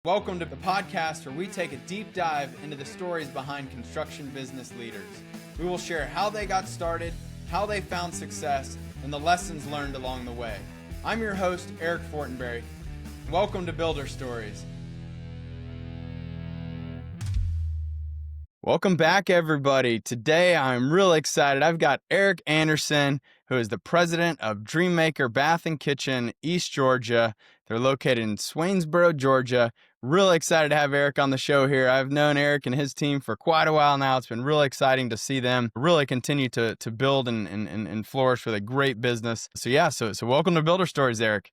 Welcome to the podcast where we take a deep dive into the stories behind construction business leaders. We will share how they got started, how they found success, and the lessons learned along the way. I'm your host, Eric Fortenberry. Welcome to Builder Stories. Welcome back, everybody. Today, I'm really excited. I've got Eric Anderson, who is the president of DreamMaker Bath and Kitchen, East Georgia. They're located in Swainsboro, Georgia. Really excited to have Eric on the show here. I've known Eric and his team for quite a while now. It's been really exciting to see them really continue to build and flourish with a great business. So welcome to Builder Stories, Eric.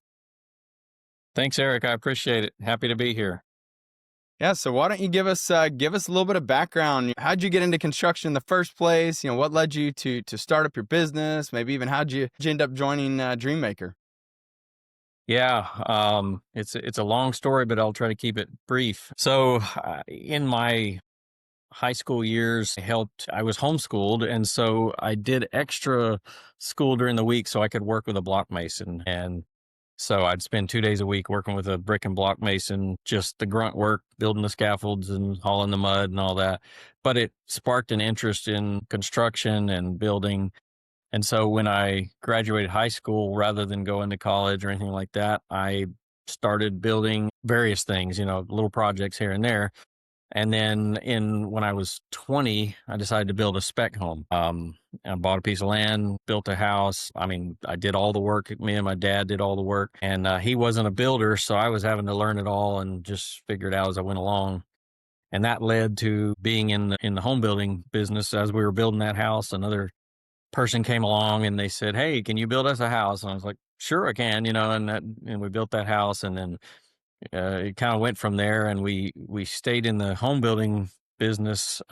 Thanks, Eric. I appreciate it. Happy to be here. Yeah, so why don't you give us a little bit of background? How'd you get into construction in the first place? What led you to start up your business? Maybe even how'd you end up joining DreamMaker? Yeah, it's a long story, but I'll try to keep it brief. So, in my high school years, I was homeschooled, and so I did extra school during the week so I could work with a block mason. And so I'd spend 2 days a week working with a brick and block mason, just the grunt work, building the scaffolds and hauling the mud and all that. But it sparked an interest in construction and building. And so when I graduated high school, rather than going to college or anything like that, I started building various things, little projects here and there. And then when I was 20, I decided to build a spec home. I bought a piece of land, built a house. I did all the work. Me and my dad did all the work, and he wasn't a builder, so I was having to learn it all and just figure it out as I went along. And that led to being in the home building business. As we were building that house, another person came along and they said, "Hey, can you build us a house?" And I was like, "Sure, I can," and we built that house, and then it kind of went from there, and we stayed in the home building business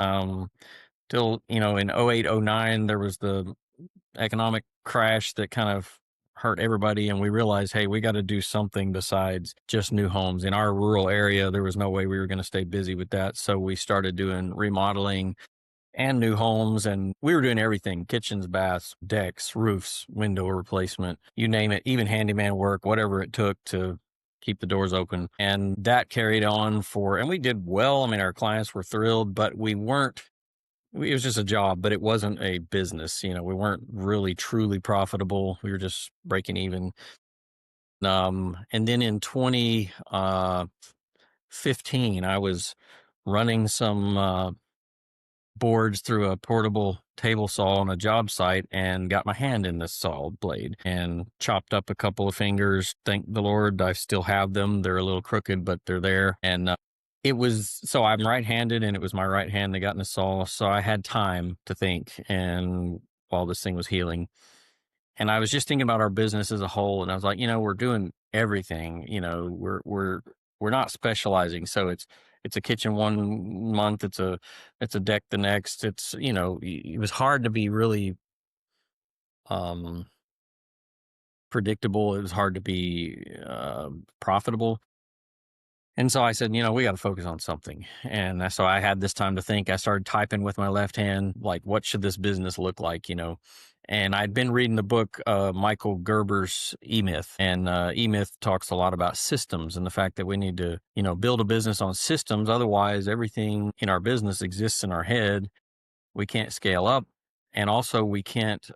till in 08, 09, there was the economic crash that kind of hurt everybody, and we realized, hey, we got to do something besides just new homes. In our rural area, there was no way we were going to stay busy with that, so we started doing remodeling and new homes, and we were doing everything: kitchens, baths, decks, roofs, window replacement, you name it, even handyman work, whatever it took to keep the doors open. And that carried on and we did well. Our clients were thrilled, but it was just a job, but it wasn't a business. We weren't really truly profitable. We were just breaking even. And then in 2015, I was running some boards through a portable table saw on a job site and got my hand in the saw blade and chopped up a couple of fingers. Thank the Lord, I still have them. They're a little crooked, but they're there. And so I'm right-handed, and it was my right hand that got in the saw. So I had time to think, and while this thing was healing, and I was just thinking about our business as a whole. And I was like, we're doing everything. We're not specializing. So it's a kitchen one month, it's a deck the next. It was hard to be really predictable. It was hard to be profitable. And so I said, we got to focus on something. And so I had this time to think. I started typing with my left hand, like, what should this business look like, And I'd been reading the book, Michael Gerber's E-Myth. And E-Myth talks a lot about systems and the fact that we need to, build a business on systems. Otherwise, everything in our business exists in our head. We can't scale up. And also we can't,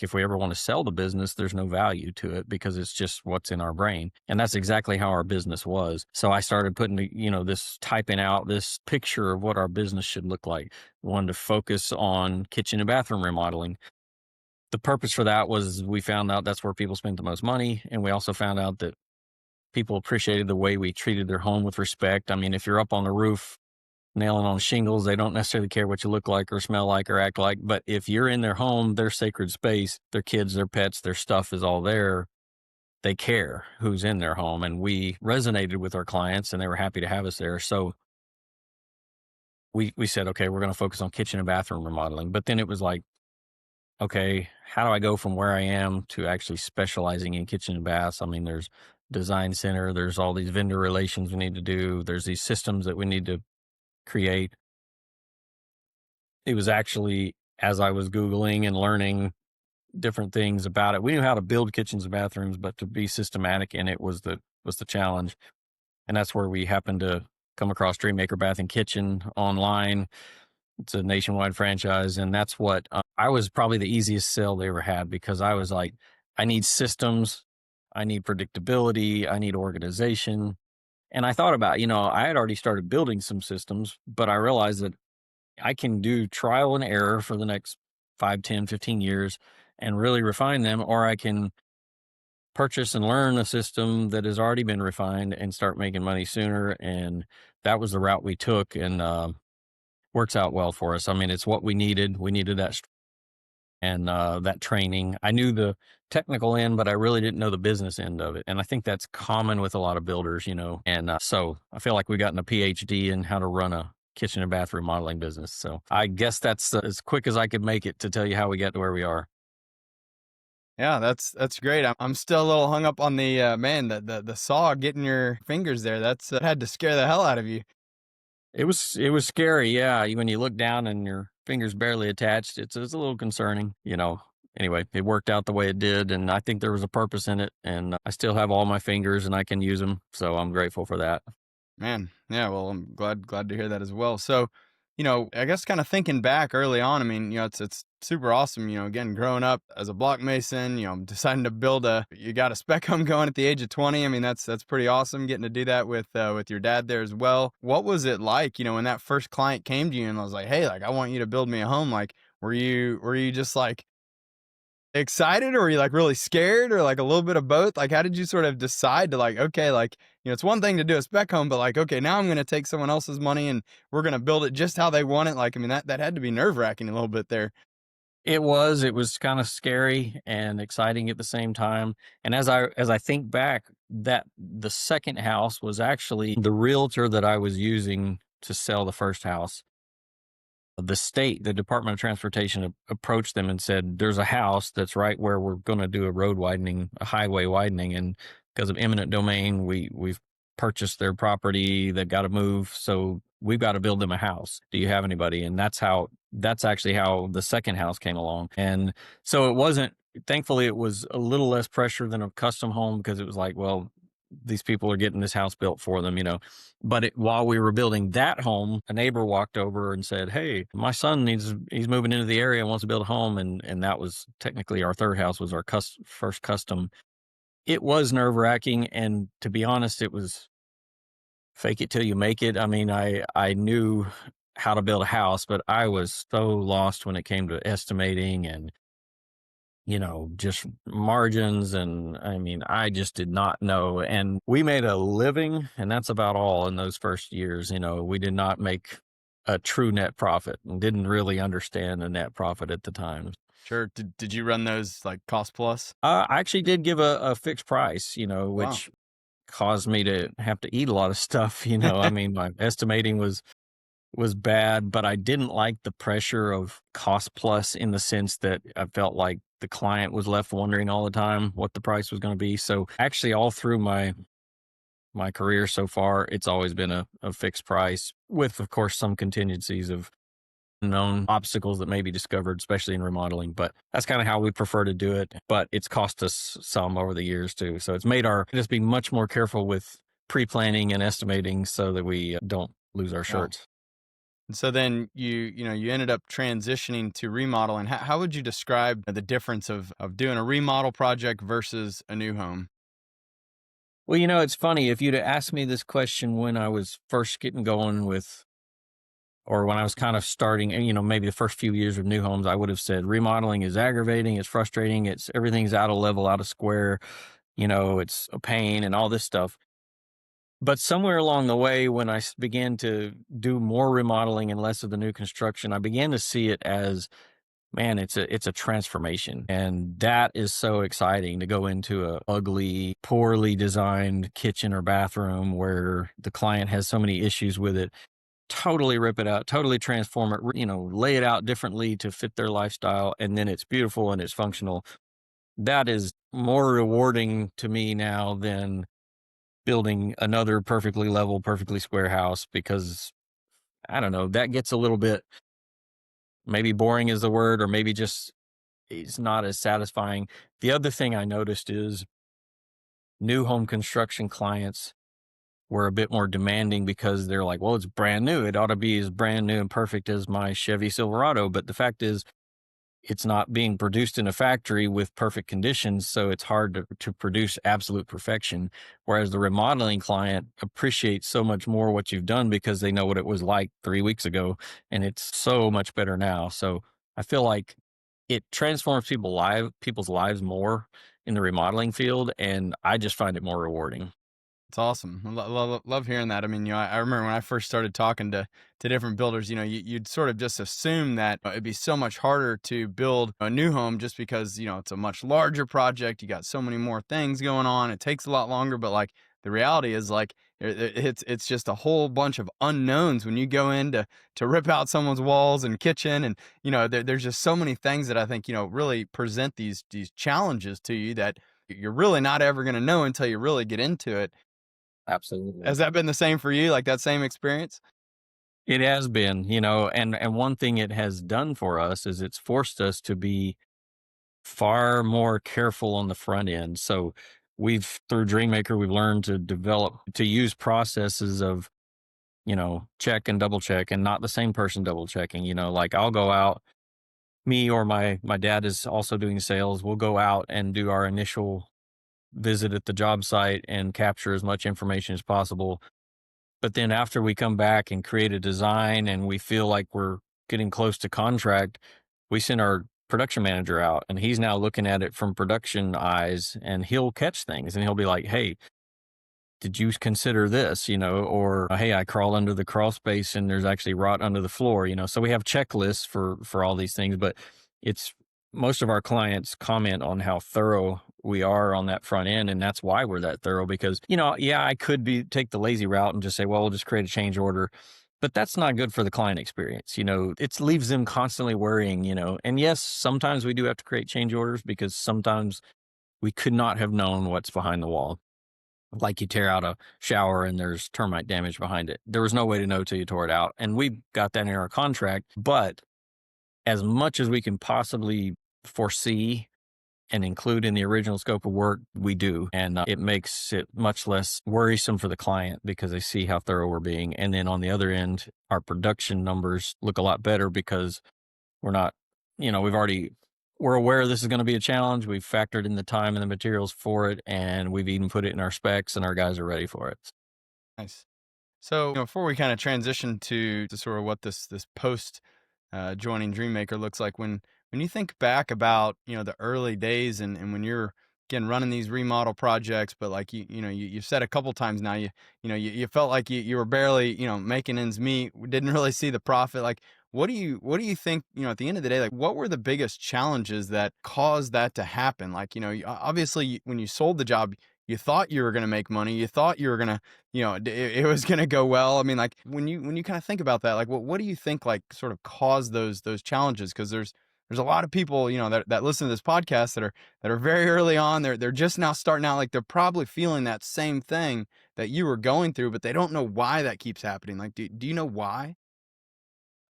if we ever want to sell the business, there's no value to it because it's just what's in our brain. And that's exactly how our business was. So I started putting, typing out this picture of what our business should look like. I wanted to focus on kitchen and bathroom remodeling. The purpose for that was we found out that's where people spent the most money. And we also found out that people appreciated the way we treated their home with respect. If you're up on the roof nailing on shingles, they don't necessarily care what you look like or smell like or act like. But if you're in their home, their sacred space, their kids, their pets, their stuff is all there. They care who's in their home. And we resonated with our clients, and they were happy to have us there. So we said, okay, we're going to focus on kitchen and bathroom remodeling. But then it was like, okay, how do I go from where I am to actually specializing in kitchen and baths? There's design center, there's all these vendor relations we need to do, there's these systems that we need to create. It was actually, as I was Googling and learning different things about it, we knew how to build kitchens and bathrooms, but to be systematic in it was the challenge. And that's where we happened to come across DreamMaker Bath and Kitchen online. It's a nationwide franchise, and that's what I was probably the easiest sell they ever had, because I was like, I need systems, I need predictability, I need organization. And I thought about, I had already started building some systems, but I realized that I can do trial and error for the next 5, 10, 15 years and really refine them, or I can purchase and learn a system that has already been refined and start making money sooner. And that was the route we took, and works out well for us. I mean, it's what we needed. We needed that and that training. I knew the technical end, but I really didn't know the business end of it. And I think that's common with a lot of builders, And so I feel like we gotten a PhD in how to run a kitchen and bath remodeling business. So I guess that's as quick as I could make it to tell you how we got to where we are. Yeah, that's great. I'm still a little hung up on the man, the saw getting your fingers there. That's had to scare the hell out of you. It was scary, yeah. When you look down and your fingers barely attached, it's a little concerning. Anyway, it worked out the way it did, and I think there was a purpose in it. And I still have all my fingers, and I can use them, so I'm grateful for that. Man, yeah, well, I'm glad to hear that as well. So, I guess kind of thinking back early on, I mean, it's super awesome, again, growing up as a block mason, deciding to build you got a spec home going at the age of 20. I mean, that's pretty awesome getting to do that with your dad there as well. What was it like, when that first client came to you and was like, "Hey, like I want you to build me a home." Like, were you just like excited, or were you, like, really scared, or, like, a little bit of both? Like, how did you sort of decide to, like, okay, like, it's one thing to do a spec home, but, like, okay, now I'm gonna take someone else's money and we're gonna build it just how they want it? Like, I mean, that had to be nerve-wracking a little bit there. It was kind of scary and exciting at the same time. And as I think back, that the second house was actually the realtor that I was using to sell the first house. The Department of Transportation approached them and said, "There's a house that's right where we're going to do a road widening, a highway widening, and because of eminent domain, we've purchased their property. They've got to move, so we've got to build them a house. Do you have anybody?" And that's actually how the second house came along. And so it wasn't. Thankfully, it was a little less pressure than a custom home, because it was like, well, these people are getting this house built for them. But while we were building that home, a neighbor walked over and said, "Hey, my son he's moving into the area and wants to build a home." And that was technically our third house, was our first custom. It was nerve wracking. And to be honest, it was fake it till you make it. I mean, I knew how to build a house, but I was so lost when it came to estimating and just margins. And I mean, I just did not know. And we made a living, and that's about all in those first years. We did not make a true net profit and didn't really understand the net profit at the time. Sure. Did you run those, like, cost plus? I actually did give a fixed price, Wow. which caused me to have to eat a lot of stuff. I mean, my estimating was bad, but I didn't like the pressure of cost plus, in the sense that I felt like the client was left wondering all the time what the price was going to be. So actually, all through my career so far, it's always been a fixed price, with, of course, some contingencies of known obstacles that may be discovered, especially in remodeling. But that's kind of how we prefer to do it. But it's cost us some over the years too. So it's made our just be much more careful with pre-planning and estimating, so that we don't lose our Yeah. shirts. And so then you ended up transitioning to remodeling. How would you describe the difference of doing a remodel project versus a new home? Well, it's funny. If you'd have asked me this question when I was first getting going with, or when I was kind of starting, and maybe the first few years of new homes, I would have said remodeling is aggravating, it's frustrating, it's everything's out of level, out of square, it's a pain and all this stuff. But somewhere along the way, when I began to do more remodeling and less of the new construction, I began to see it as, man, it's a transformation. And that is so exciting, to go into a ugly, poorly designed kitchen or bathroom where the client has so many issues with it. Totally rip it out, totally transform it, lay it out differently to fit their lifestyle, and then it's beautiful and it's functional. That is more rewarding to me now than building another perfectly level, perfectly square house, because I don't know, that gets a little bit, maybe boring is the word, or maybe just it's not as satisfying. The other thing I noticed is new home construction clients were a bit more demanding because they're like, well, it's brand new. It ought to be as brand new and perfect as my Chevy Silverado. But the fact is, it's not being produced in a factory with perfect conditions, so it's hard to produce absolute perfection. Whereas the remodeling client appreciates so much more what you've done because they know what it was like 3 weeks ago, and it's so much better now. So I feel like it transforms people's lives more in the remodeling field, and I just find it more rewarding. It's awesome. Love hearing that. I mean, I remember when I first started talking to different builders, you'd sort of just assume that it'd be so much harder to build a new home just because, it's a much larger project. You got so many more things going on. It takes a lot longer, but like the reality is like it's just a whole bunch of unknowns when you go in to rip out someone's walls and kitchen, and there's just so many things that I think really present these challenges to you that you're really not ever going to know until you really get into it. Absolutely. Has that been the same for you, like that same experience? It has been, and one thing it has done for us is it's forced us to be far more careful on the front end. So through DreamMaker, we've learned to to use processes of, check and double check and not the same person double checking. Like I'll go out, me or my dad is also doing sales. We'll go out and do our initial visit at the job site and capture as much information as possible. But then after we come back and create a design and we feel like we're getting close to contract, we send our production manager out and he's now looking at it from production eyes, and he'll catch things and he'll be like, "Hey, did you consider this?" Or "Hey, I crawled under the crawl space and there's actually rot under the floor." So we have checklists for all these things, but it's most of our clients comment on how thorough we are on that front end, and that's why we're that thorough. Because yeah, I could be take the lazy route and just say, well, we'll just create a change order, but that's not good for the client experience. It leaves them constantly worrying. And yes, sometimes we do have to create change orders because sometimes we could not have known what's behind the wall. Like you tear out a shower and there's termite damage behind it. There was no way to know till you tore it out. And we got that in our contract. But as much as we can possibly foresee and include in the original scope of work, we do. And it makes it much less worrisome for the client because they see how thorough we're being. And then on the other end, our production numbers look a lot better because we're not, we're aware this is going to be a challenge. We've factored in the time and the materials for it, and we've even put it in our specs, and our guys are ready for it. Nice. So, before we kind of transition to sort of what this post joining DreamMaker looks like, when you think back about the early days, and when you're again running these remodel projects, but like you've said a couple times now, you felt like you were barely making ends meet, didn't really see the profit. Like, what do you think, at the end of the day, like what were the biggest challenges that caused that to happen? Like, obviously when you sold the job, you thought you were going to make money, you thought you were going to, it was going to go well. I mean, like when you kind of think about that, like what do you think like sort of caused those challenges? Because there's a lot of people, that listen to this podcast that are very early on. They're just now starting out. Like they're probably feeling that same thing that you were going through, but they don't know why that keeps happening. Like, do you know why?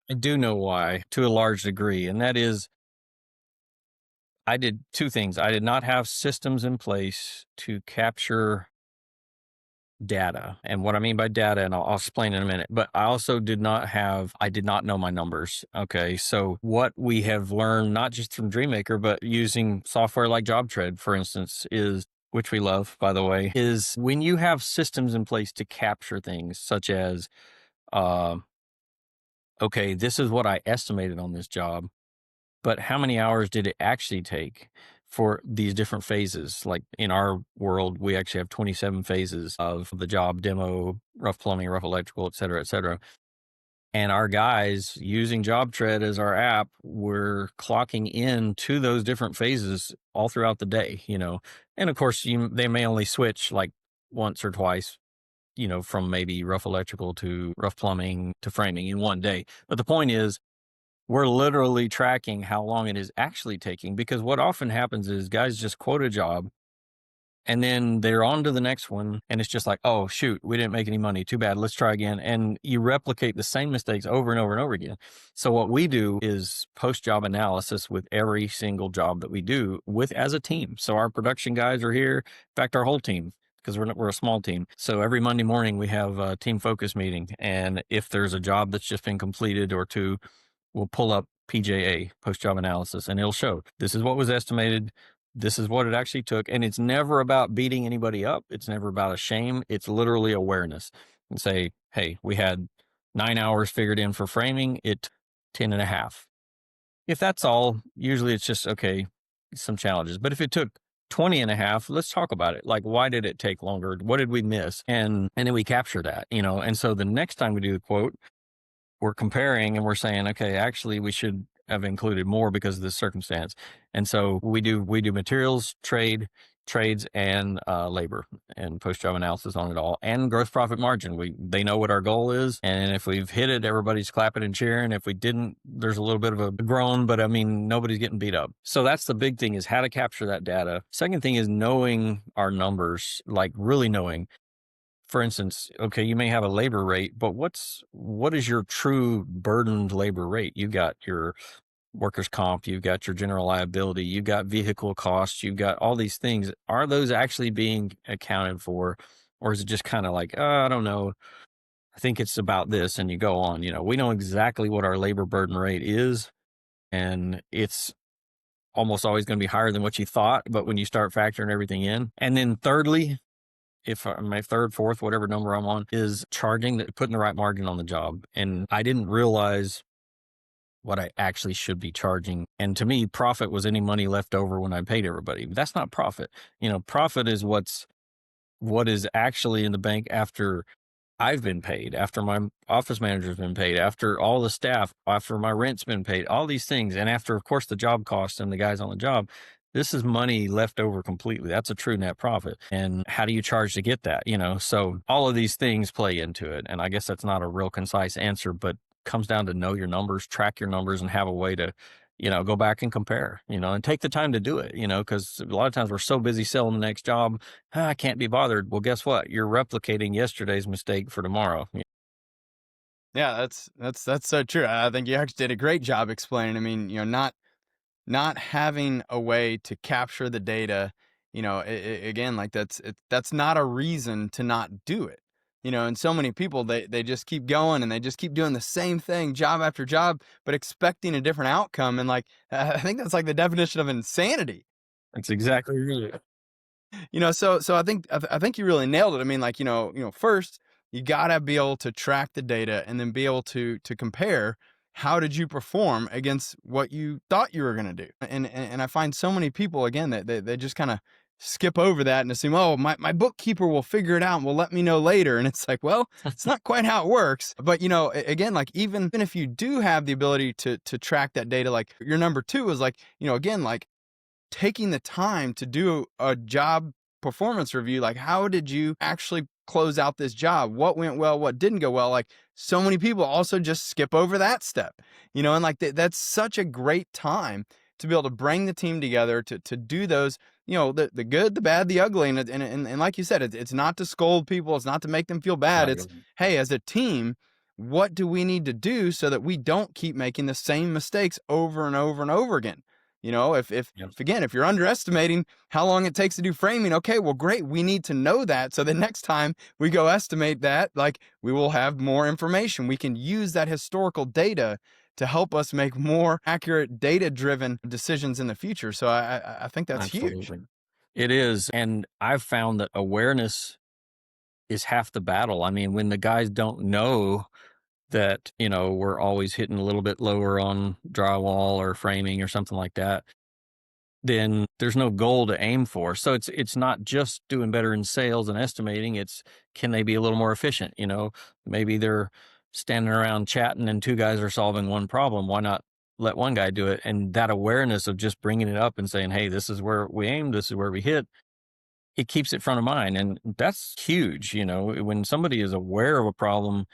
I do know why to a large degree, and that is I did two things. I did not have systems in place to capture data. And what I mean by data, and I'll explain in a minute, but I did not know my numbers. Okay. So what we have learned, not just from DreamMaker, but using software like JobTread, for instance, which we love, by the way, is when you have systems in place to capture things such as, uh, okay, this is what I estimated on this job, but how many hours did it actually take for these different phases? Like in our world, we actually have 27 phases of the job: demo, rough plumbing, rough electrical, et cetera, et cetera. And our guys using JobTread as our app, we're clocking in to those different phases all throughout the day, And of course, they may only switch like once or twice, from maybe rough electrical to rough plumbing to framing in one day. But the point is, we're literally tracking how long it is actually taking, because what often happens is guys just quote a job and then they're on to the next one. And it's just like, oh, shoot, we didn't make any money. Too bad. Let's try again. And you replicate the same mistakes over and over and over again. So what we do is post job analysis with every single job that we do as a team. So our production guys are here. In fact, our whole team, because we're a small team. So every Monday morning we have a team focus meeting. And if there's a job that's just been completed or two, we'll pull up PJA, post job analysis, and it'll show this is what was estimated. This is what it actually took. And it's never about beating anybody up. It's never about a shame. It's literally awareness and say, hey, we had 9 hours figured in for framing. It 10 and a half. If that's all, usually it's just, okay, some challenges. But if it took 20 and a half, let's talk about it. Like, why did it take longer? What did we miss? And then we capture that, And so the next time we do the quote, we're comparing and we're saying, okay, actually we should have included more because of this circumstance. And so we do materials, trades, and labor and post job analysis on it all, and gross profit margin. They know what our goal is, and if we've hit it, everybody's clapping and cheering. If we didn't, there's a little bit of a groan, but I mean, nobody's getting beat up. So that's the big thing, is how to capture that data. Second thing is knowing our numbers, like really knowing. For instance, okay, you may have a labor rate, but what is your true burdened labor rate? You got your workers' comp, you've got your general liability, you've got vehicle costs, you've got all these things. Are those actually being accounted for? Or is it just kind of like, I don't know, I think it's about this, and you go on. We know exactly what our labor burden rate is, and it's almost always going to be higher than what you thought, but when you start factoring everything in. And then thirdly, if my third, fourth, whatever number I'm on, is putting the right margin on the job. And I didn't realize what I actually should be charging. And to me, profit was any money left over when I paid everybody. But that's not profit. Profit is what is actually in the bank after I've been paid, after my office manager's been paid, after all the staff, after my rent's been paid, all these things. And after, of course, the job costs and the guys on the job. This is money left over completely. That's a true net profit. And how do you charge to get that? So all of these things play into it. And I guess that's not a real concise answer, but comes down to know your numbers, track your numbers, and have a way to, go back and compare, and take the time to do it, because a lot of times we're so busy selling the next job. I can't be bothered. Well, guess what? You're replicating yesterday's mistake for tomorrow. Yeah, that's so true. I think you actually did a great job explaining. I mean, not having a way to capture the data, again, like that's not a reason to not do it. And so many people, they just keep going and they just keep doing the same thing job after job, but expecting a different outcome. And like, I think that's like the definition of insanity. That's exactly right. So I think you really nailed it. I mean, like, first you gotta be able to track the data and then be able to compare how did you perform against what you thought you were gonna do. And I find so many people, again, that they just kind of skip over that and assume, oh, my bookkeeper will figure it out and will let me know later. And it's like, well, it's not quite how it works. But again, like even if you do have the ability to track that data, like your number two is like, again, like taking the time to do a job performance review. Like, how did you actually close out this job? What went well? What didn't go well? Like, so many people also just skip over that step, and like that's such a great time to be able to bring the team together to do those, the good, the bad, the ugly. And like you said, it's not to scold people. It's not to make them feel bad. Right. It's, hey, as a team, what do we need to do so that we don't keep making the same mistakes over and over and over again? Yep. Again, if you're underestimating how long it takes to do framing, okay, well, great. We need to know that. So the next time we go estimate that, like, we will have more information. We can use that historical data to help us make more accurate data-driven decisions in the future. So I think that's huge. Absolutely. It is. And I've found that awareness is half the battle. I mean, when the guys don't know that, we're always hitting a little bit lower on drywall or framing or something like that, then there's no goal to aim for. So it's not just doing better in sales and estimating. It's, can they be a little more efficient? Maybe they're standing around chatting and two guys are solving one problem. Why not let one guy do it? And that awareness of just bringing it up and saying, hey, this is where we aim, this is where we hit, it keeps it front of mind. And that's huge. When somebody is aware of a problem,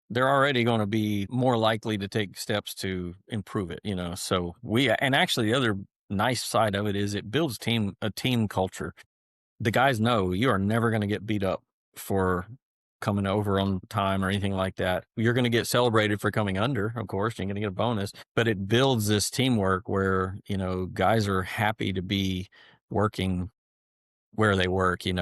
they're already going to be more likely to take steps to improve it, So and actually the other nice side of it is it builds a team culture. The guys know you are never going to get beat up for coming over on time or anything like that. You're going to get celebrated for coming under, of course, you're going to get a bonus, but it builds this teamwork where, guys are happy to be working where they work, and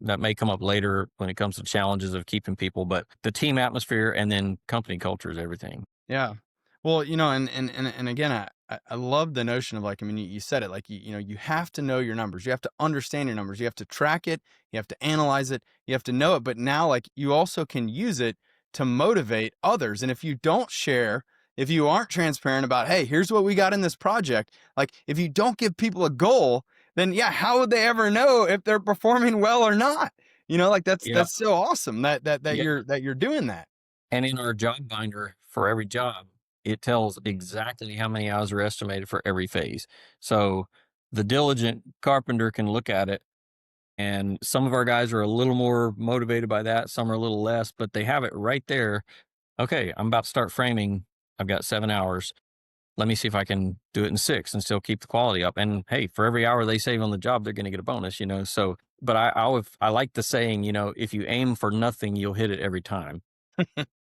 that may come up later when it comes to challenges of keeping people, but the team atmosphere and then company culture is everything. Yeah. Well, and again, I love the notion of like, I mean, you said it like, you have to know your numbers. You have to understand your numbers. You have to track it. You have to analyze it. You have to know it. But now, like, you also can use it to motivate others. And if you don't share, if you aren't transparent about, hey, here's what we got in this project, like, if you don't give people a goal, then yeah, how would they ever know if they're performing well or not? Like Yeah. that's so awesome that Yeah. you're doing that. And in our job binder for every job, it tells exactly how many hours are estimated for every phase. So the diligent carpenter can look at it, and some of our guys are a little more motivated by that, some are a little less, but they have it right there. Okay, I'm about to start framing. I've got 7 hours. Let me see if I can do it in 6 and still keep the quality up. And hey, for every hour they save on the job, they're going to get a bonus. So, but I like the saying, if you aim for nothing, you'll hit it every time.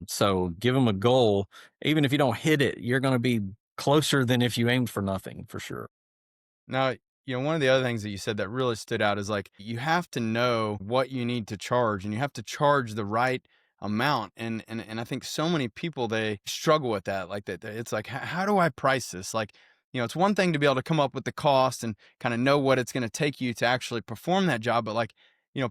So give them a goal. Even if you don't hit it, you're going to be closer than if you aimed for nothing, for sure. Now, one of the other things that you said that really stood out is like you have to know what you need to charge and you have to charge the right amount. And I think so many people they struggle with that. Like that it's like, how do I price this? Like, it's one thing to be able to come up with the cost and kind of know what it's going to take you to actually perform that job. But like,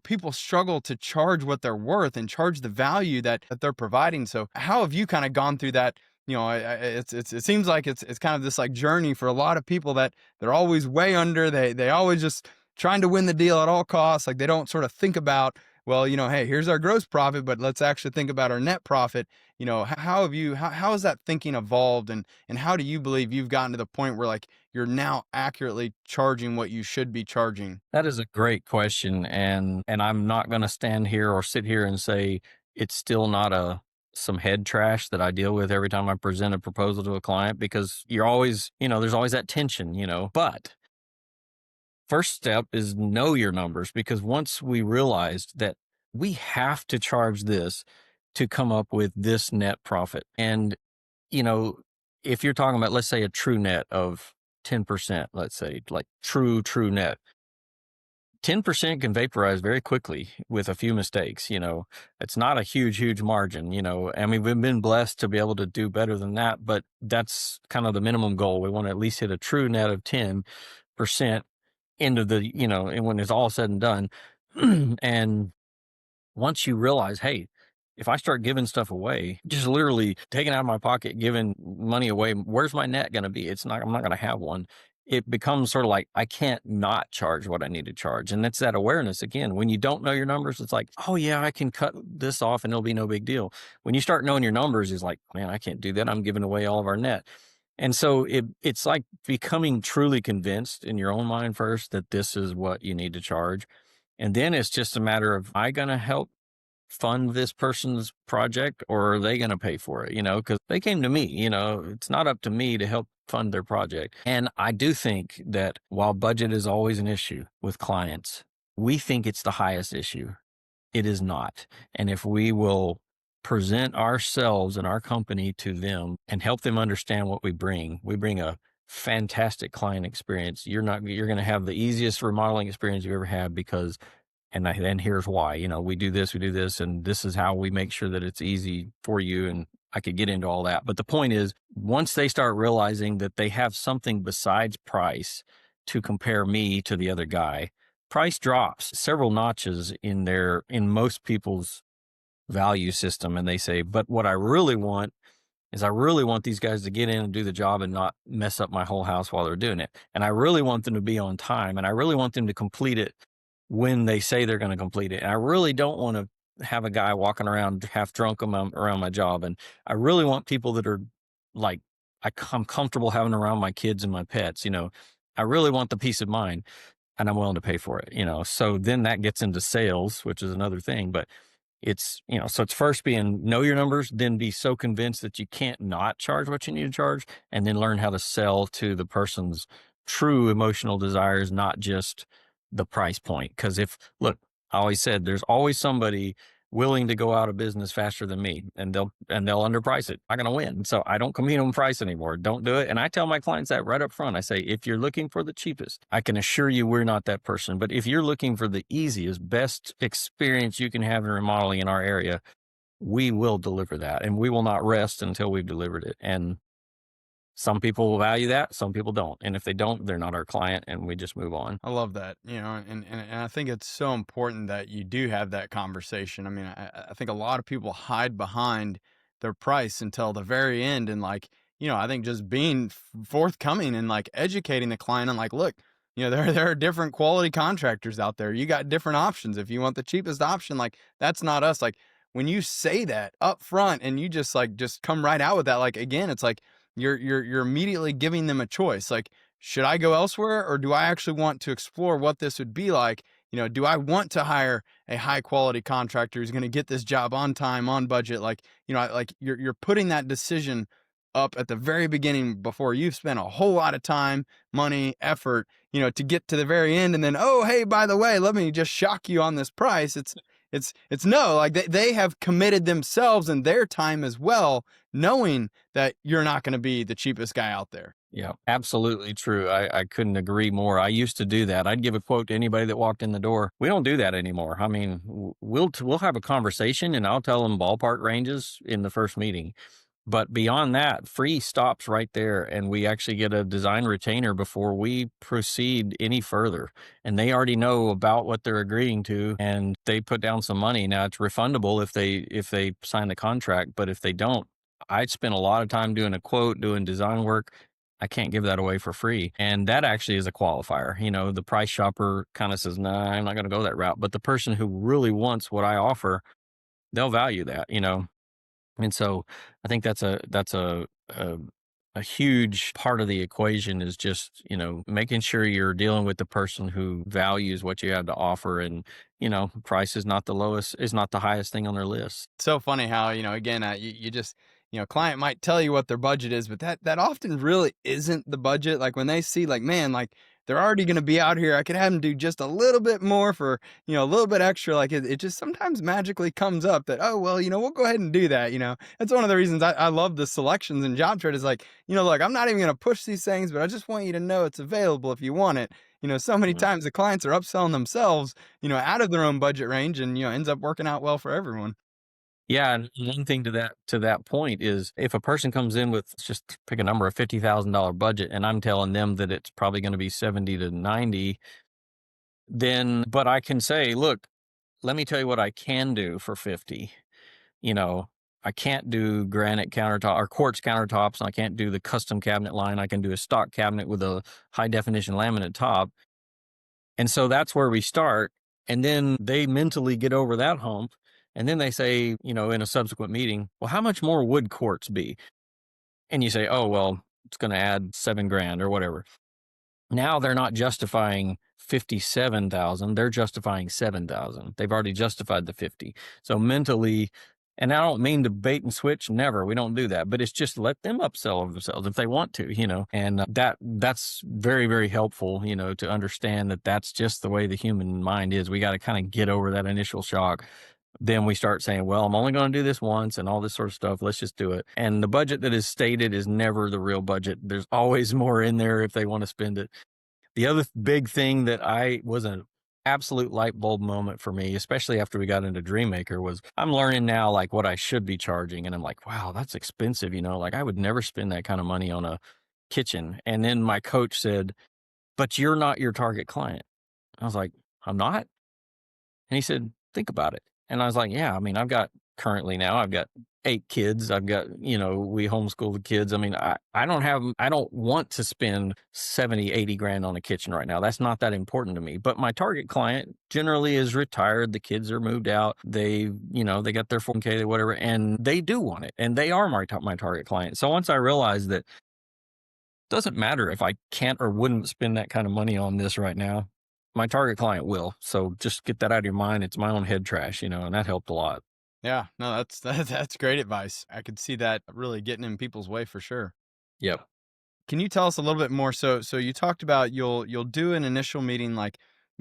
people struggle to charge what they're worth and charge the value that they're providing. So how have you kind of gone through that? It seems like it's kind of this like journey for a lot of people that they're always way under. They always just trying to win the deal at all costs. Like they don't sort of think about, well, hey, here's our gross profit, but let's actually think about our net profit. How have you how has that thinking evolved and how do you believe you've gotten to the point where like you're now accurately charging what you should be charging? That is a great question. And I'm not going to stand here or sit here and say it's still not some head trash that I deal with every time I present a proposal to a client, because you're always, there's always that tension. But first step is know your numbers, because once we realized that we have to charge this to come up with this net profit. And, you know, if you're talking about, let's say, a true net of 10%, let's say, like true net, 10% can vaporize very quickly with a few mistakes. It's not a huge margin. I mean, we've been blessed to be able to do better than that, but that's kind of the minimum goal. We want to at least hit a true net of 10% into and when it's all said and done. And once you realize, hey, if I start giving stuff away, just literally taking out of my pocket, giving money away, where's my net going to be? I'm not going to have one. It becomes sort of like, I can't not charge what I need to charge. And that's that awareness again. When you don't know your numbers, it's like, oh yeah, I can cut this off and it'll be no big deal. When you start knowing your numbers, it's like, man, I can't do that. I'm giving away all of our net. And so it's like becoming truly convinced in your own mind first that this is what you need to charge. And then it's just a matter of, am I going to help fund this person's project, or are they going to pay for it? Because they came to me, it's not up to me to help fund their project. And I do think that while budget is always an issue with clients, we think it's the highest issue. It is not. And if we will present ourselves and our company to them and help them understand what we bring a fantastic client experience. You're going to have the easiest remodeling experience you've ever had, because and here's why. We do this, and this is how we make sure that it's easy for you. And I could get into all that. But the point is, once they start realizing that they have something besides price to compare me to the other guy, price drops several notches in most people's value system. And they say, but what I really want is I really want these guys to get in and do the job and not mess up my whole house while they're doing it. And I really want them to be on time, and I really want them to complete it when they say they're going to complete it. And I really don't want to have a guy walking around half drunk around my job. And I really want people that are like, I'm comfortable having around my kids and my pets. I really want the peace of mind, and I'm willing to pay for it. So then that gets into sales, which is another thing. But so it's first being know your numbers, then be so convinced that you can't not charge what you need to charge, and then learn how to sell to the person's true emotional desires, not just the price point. Because look, I always said there's always somebody willing to go out of business faster than me, and they'll underprice it. I'm not going to win. So I don't compete on price anymore. Don't do it. And I tell my clients that right up front. I say, if you're looking for the cheapest, I can assure you we're not that person. But if you're looking for the easiest, best experience you can have in remodeling in our area, we will deliver that, and we will not rest until we've delivered it. And some people will value that, some people don't. And if they don't, they're not our client, and we just move on. I love that, and I think it's so important that you do have that conversation. I mean, I think a lot of people hide behind their price until the very end, and like, I think just being forthcoming and like educating the client and like, look, there are different quality contractors out there. You got different options. If you want the cheapest option, like that's not us. Like when you say that up front and you just come right out with that, like again, it's like you're immediately giving them a choice. Like, should I go elsewhere or do I actually want to explore what this would be like? Do I want to hire a high quality contractor who's going to get this job on time, on budget? Like, like you're putting that decision up at the very beginning before you've spent a whole lot of time, money, effort, to get to the very end. And then, oh, hey, by the way, let me just shock you on this price. It's no, like they have committed themselves and their time as well, knowing that you're not going to be the cheapest guy out there. Yeah, absolutely true. I couldn't agree more. I used to do that. I'd give a quote to anybody that walked in the door. We don't do that anymore. I mean, we'll have a conversation, and I'll tell them ballpark ranges in the first meeting. But beyond that, free stops right there, and we actually get a design retainer before we proceed any further. And they already know about what they're agreeing to, and they put down some money. Now it's refundable if they sign the contract, but if they don't, I spent a lot of time doing a quote, doing design work. I can't give that away for free. And that actually is a qualifier. The price shopper kind of says, nah, I'm not going to go that route. But the person who really wants what I offer, they'll value that. And so I think that's a huge part of the equation is just, making sure you're dealing with the person who values what you have to offer. And, price is not the highest thing on their list. So funny how, again, you just, client might tell you what their budget is, but that often really isn't the budget. Like when they see like, man, like they're already going to be out here, I could have them do just a little bit more for, a little bit extra. Like it just sometimes magically comes up that, oh, well, we'll go ahead and do that. That's one of the reasons I love the selections in JobTread is like, look, I'm not even going to push these things, but I just want you to know it's available if you want it. So many Yeah. times the clients are upselling themselves, out of their own budget range and, ends up working out well for everyone. Yeah, and one thing to that point is if a person comes in with, let's just pick a number, a $50,000 budget, and I'm telling them that it's probably going to be 70 to 90, then but I can say, look, let me tell you what I can do for 50. You know, I can't do granite countertop or quartz countertops, and I can't do the custom cabinet line. I can do a stock cabinet with a high definition laminate top. And so that's where we start. And then they mentally get over that hump. And then they say, in a subsequent meeting, well, how much more would quartz be? And you say, oh, well, it's going to add 7 grand or whatever. Now they're not justifying 57,000. They're justifying 7,000. They've already justified the 50. So mentally, and I don't mean to bait and switch. Never. We don't do that. But it's just let them upsell themselves if they want to. And that's very, very helpful, to understand that that's just the way the human mind is. We got to kind of get over that initial shock. Then we start saying, well, I'm only going to do this once and all this sort of stuff. Let's just do it. And the budget that is stated is never the real budget. There's always more in there if they want to spend it. The other big thing that I was an absolute light bulb moment for me, especially after we got into DreamMaker, was I'm learning now like what I should be charging. And I'm like, wow, that's expensive. Like I would never spend that kind of money on a kitchen. And then my coach said, but you're not your target client. I was like, I'm not. And he said, think about it. And I was like, yeah, I mean, I've got 8 kids. I've got, we homeschool the kids. I mean, I don't want to spend 70, 80 grand on a kitchen right now. That's not that important to me. But my target client generally is retired. The kids are moved out. They got their 4K, whatever, and they do want it. And they are my target client. So once I realized that it doesn't matter if I can't or wouldn't spend that kind of money on this right now, my target client will. So just get that out of your mind. It's my own head trash, and that helped a lot. Yeah, no, that's great advice. I could see that really getting in people's way for sure. Yep. Can you tell us a little bit more? So you talked about you'll do an initial meeting, like,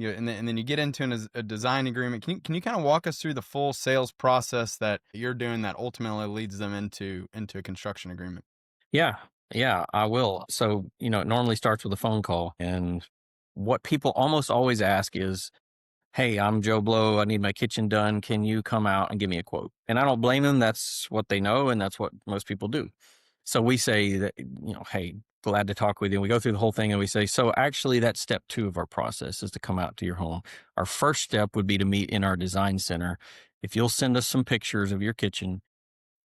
and then you get into a design agreement. Can you kind of walk us through the full sales process that you're doing that ultimately leads them into a construction agreement? Yeah, yeah, I will. So, it normally starts with a phone call. And what people almost always ask is, "Hey, I'm Joe Blow. I need my kitchen done. Can you come out and give me a quote?" And I don't blame them. That's what they know, and that's what most people do. So we say that, "Hey, glad to talk with you." We go through the whole thing and we say, "So actually, that's step two of our process is to come out to your home. Our first step would be to meet in our design center. If you'll send us some pictures of your kitchen,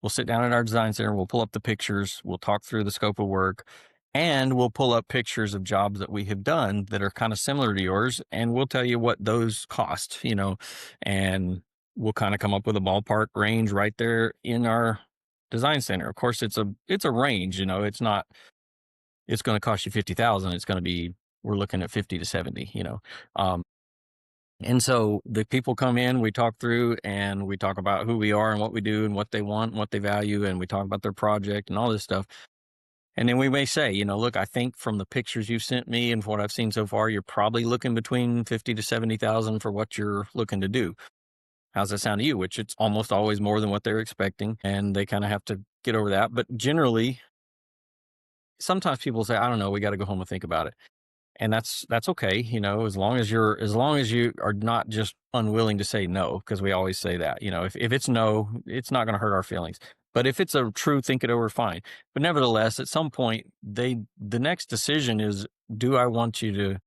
we'll sit down at our design center, we'll pull up the pictures, we'll talk through the scope of work, and we'll pull up pictures of jobs that we have done that are kind of similar to yours, and we'll tell you what those cost, and we'll kind of come up with a ballpark range right there in our design center. Of course, it's a range, it's not it's going to cost you 50,000, it's going to be we're looking at 50 to 70, Um, and so the people come in, we talk through and we talk about who we are and what we do and what they want and what they value. And we talk about their project and all this stuff. And then we may say, look, I think from the pictures you've sent me and from what I've seen so far, you're probably looking between 50 to 70,000 for what you're looking to do. How's that sound to you? Which it's almost always more than what they're expecting. And they kind of have to get over that. But generally, sometimes people say, I don't know, we got to go home and think about it. And that's okay, as long as you are not just unwilling to say no, because we always say that, if it's no, it's not going to hurt our feelings. But if it's a true think it over, fine. But nevertheless, at some point, the next decision is, do I want you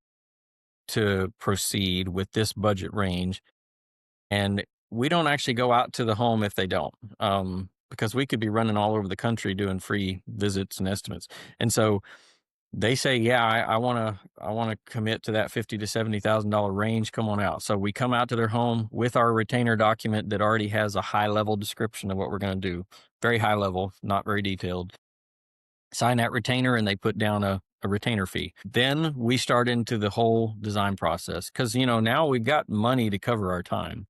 to proceed with this budget range? And we don't actually go out to the home if they don't, because we could be running all over the country doing free visits and estimates. And so they say, "Yeah, I wanna commit to that 50 to $70,000 range, come on out." So we come out to their home with our retainer document that already has a high level description of what we're gonna do. Very high level, not very detailed. Sign that retainer and they put down a retainer fee. Then we start into the whole design process because, now we've got money to cover our time,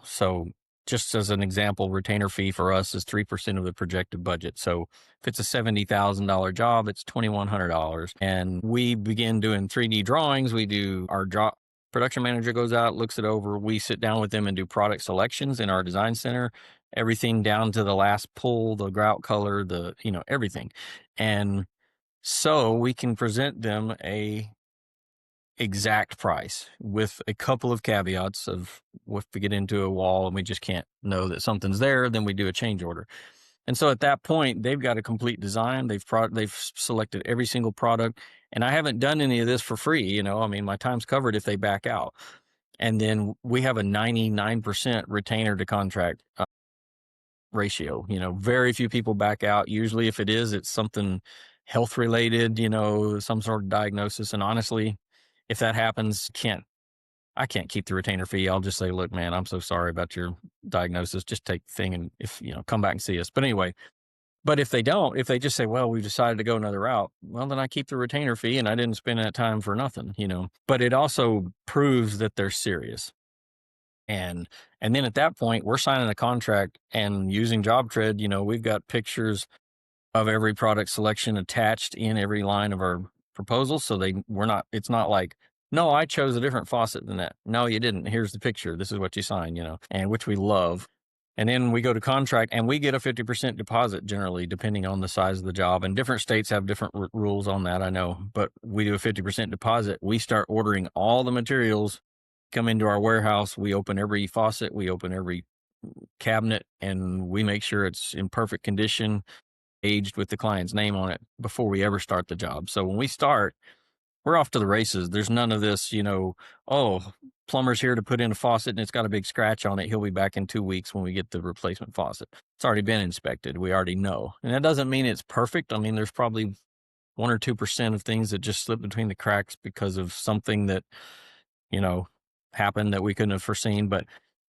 So just as an example, retainer fee for us is 3% of the projected budget. So if it's a $70,000 job, it's $2,100. And we begin doing 3D drawings. We do our job. Production manager goes out, looks it over. We sit down with them and do product selections in our design center, everything down to the last pull, the grout color, everything. And so we can present them a exact price with a couple of caveats of if we get into a wall and we just can't know that something's there, then we do a change order. And so at that point, they've got a complete design. They've selected every single product, and I haven't done any of this for free. I mean, my time's covered if they back out. And then we have a 99% retainer to contract ratio. Very few people back out. Usually, if it is, it's something health related, some sort of diagnosis. And honestly, if that happens, I can't keep the retainer fee. I'll just say, look, man, I'm so sorry about your diagnosis. Just take the thing and if, come back and see us. But anyway, but if they don't, if they just say, well, we decided to go another route, well, then I keep the retainer fee and I didn't spend that time for nothing, But it also proves that they're serious. And then at that point, we're signing a contract and using JobTread, we've got pictures of every product selection attached in every line of our proposal. So it's not like, no, I chose a different faucet than that. No, you didn't. Here's the picture. This is what you signed, and which we love. And then we go to contract and we get a 50% deposit generally, depending on the size of the job. And different states have different rules on that, I know, but we do a 50% deposit. We start ordering all the materials, come into our warehouse. We open every faucet, we open every cabinet, and we make sure it's in perfect condition, aged with the client's name on it before we ever start the job. So when we start, we're off to the races. There's none of this, oh, plumber's here to put in a faucet and it's got a big scratch on it. He'll be back in 2 weeks when we get the replacement faucet. It's already been inspected. We already know. And that doesn't mean it's perfect. I mean, there's probably 1 or 2% of things that just slip between the cracks because of something that, happened that we couldn't have foreseen. But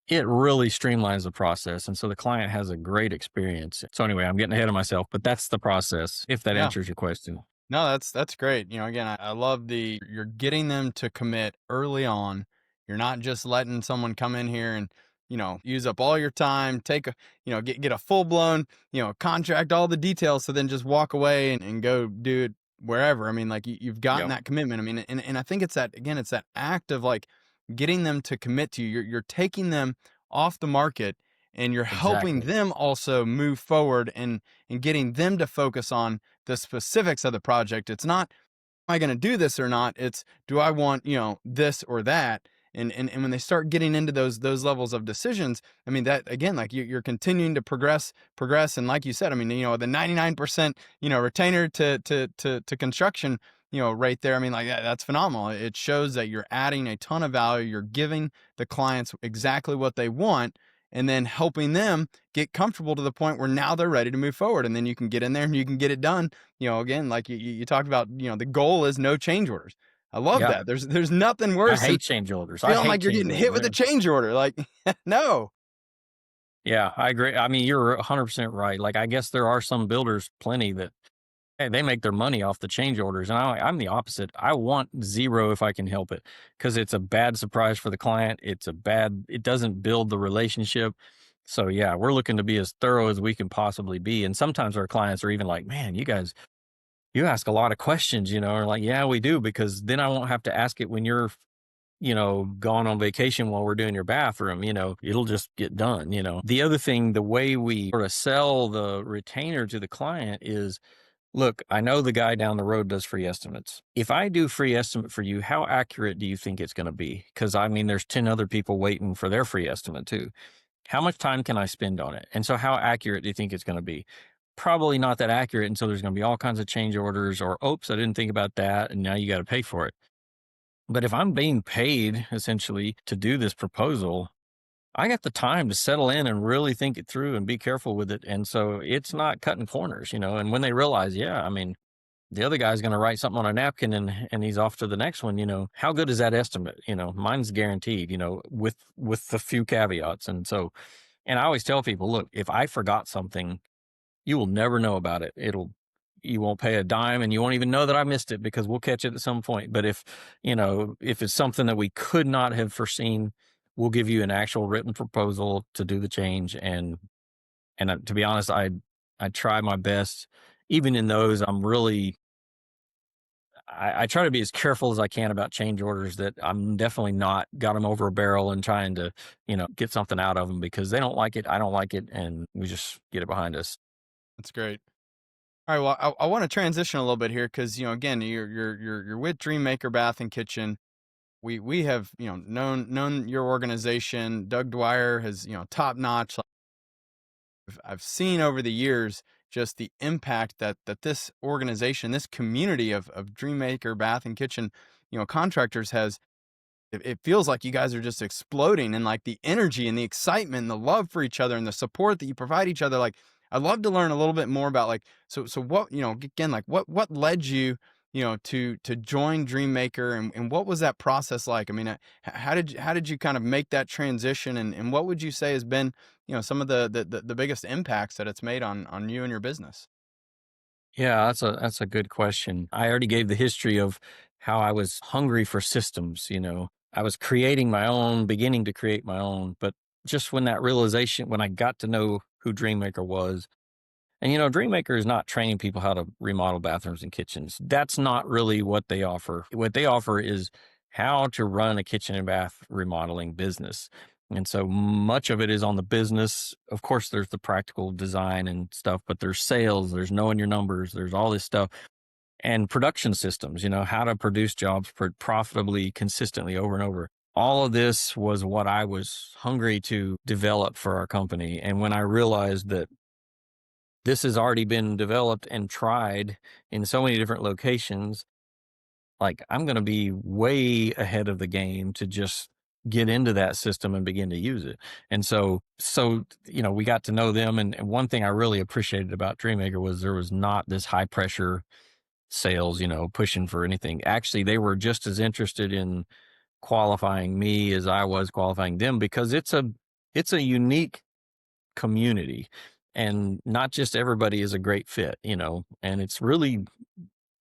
it really streamlines the process. And so the client has a great experience. So anyway, I'm getting ahead of myself, but that's the process, if that Yeah. answers your question. No, that's great. Again, I love you're getting them to commit early on. You're not just letting someone come in here and, use up all your time, take a, get a full blown, contract, all the details, so then just walk away and go do it wherever. I mean, like you've gotten Yep. that commitment. I mean, and I think it's that, again, it's that act of like getting them to commit to you. You're taking them off the market, and you're helping Exactly. them also move forward and getting them to focus on the specifics of the project. It's not, am I going to do this or not? It's, do I want, this or that? And when they start getting into those levels of decisions, I mean, that again, like you're continuing to progress. And like you said, I mean, the 99%, retainer to construction, right there. I mean, like that's phenomenal. It shows that you're adding a ton of value. You're giving the clients exactly what they want, and then helping them get comfortable to the point where now they're ready to move forward. And then you can get in there and you can get it done. Again, like you talked about, the goal is no change orders. I love Yeah. that. There's nothing I worse than hate change orders. I feeling hate like you're change getting hit orders, with a man. change order. Like, no. Yeah, I agree. I mean, you're 100% right. Like, I guess there are some builders, plenty that, hey, they make their money off the change orders. And I'm the opposite. I want zero if I can help it, because it's a bad surprise for the client. It doesn't build the relationship. So, yeah, we're looking to be as thorough as we can possibly be. And sometimes our clients are even like, man, you guys, you ask a lot of questions, or like, yeah, we do, because then I won't have to ask it when you're gone on vacation while we're doing your bathroom, it'll just get done. The other thing, the way we sort of sell the retainer to the client is, look, I know the guy down the road does free estimates. If I do free estimate for you, how accurate do you think it's going to be? Because I mean, there's 10 other people waiting for their free estimate too. How much time can I spend on it? And so how accurate do you think it's going to be? Probably not that accurate. And so there's going to be all kinds of change orders, or, oops, I didn't think about that. And now you got to pay for it. But if I'm being paid essentially to do this proposal, I got the time to settle in and really think it through and be careful with it. And so it's not cutting corners. And when they realize, yeah, I mean, the other guy's going to write something on a napkin and he's off to the next one. How good is that estimate? Mine's guaranteed, with the few caveats. And so, and I always tell people, look, if I forgot something, you will never know about it. You won't pay a dime, and you won't even know that I missed it, because we'll catch it at some point. But if it's something that we could not have foreseen, we'll give you an actual written proposal to do the change. And to be honest, I try my best. Even in those, I try to be as careful as I can about change orders, that I'm definitely not got them over a barrel and trying to, get something out of them, because they don't like it. I don't like it. And we just get it behind us. That's great. All right. Well, I want to transition a little bit here because, again, you're with DreamMaker Bath and Kitchen. We have, known your organization. Doug Dwyer has, top notch. I've seen over the years just the impact that this organization, this community of DreamMaker Bath and Kitchen, contractors has. It feels like you guys are just exploding, and like the energy and the excitement and the love for each other and the support that you provide each other. Like, I'd love to learn a little bit more about, like, so what, again, like what led you, to join DreamMaker, and what was that process like? I mean, how did you kind of make that transition, and what would you say has been, some of the biggest impacts that it's made on you and your business? Yeah, that's a good question. I already gave the history of how I was hungry for systems. I was creating my own, beginning to create my own, but just when that realization, when I got to know who DreamMaker was, and DreamMaker is not training people how to remodel bathrooms and kitchens. That's not really what they offer. What they offer is how to run a kitchen and bath remodeling business. And so much of it is on the business. Of course, there's the practical design and stuff, but there's sales, there's knowing your numbers, there's all this stuff, and production systems, how to produce jobs profitably, consistently, over and over. All of this was what I was hungry to develop for our company. And when I realized that this has already been developed and tried in so many different locations, like, I'm going to be way ahead of the game to just get into that system and begin to use it. And so we got to know them. And one thing I really appreciated about DreamMaker was there was not this high pressure sales, pushing for anything. Actually, they were just as interested in qualifying me as I was qualifying them, because it's a unique community, and not just everybody is a great fit. And it's really,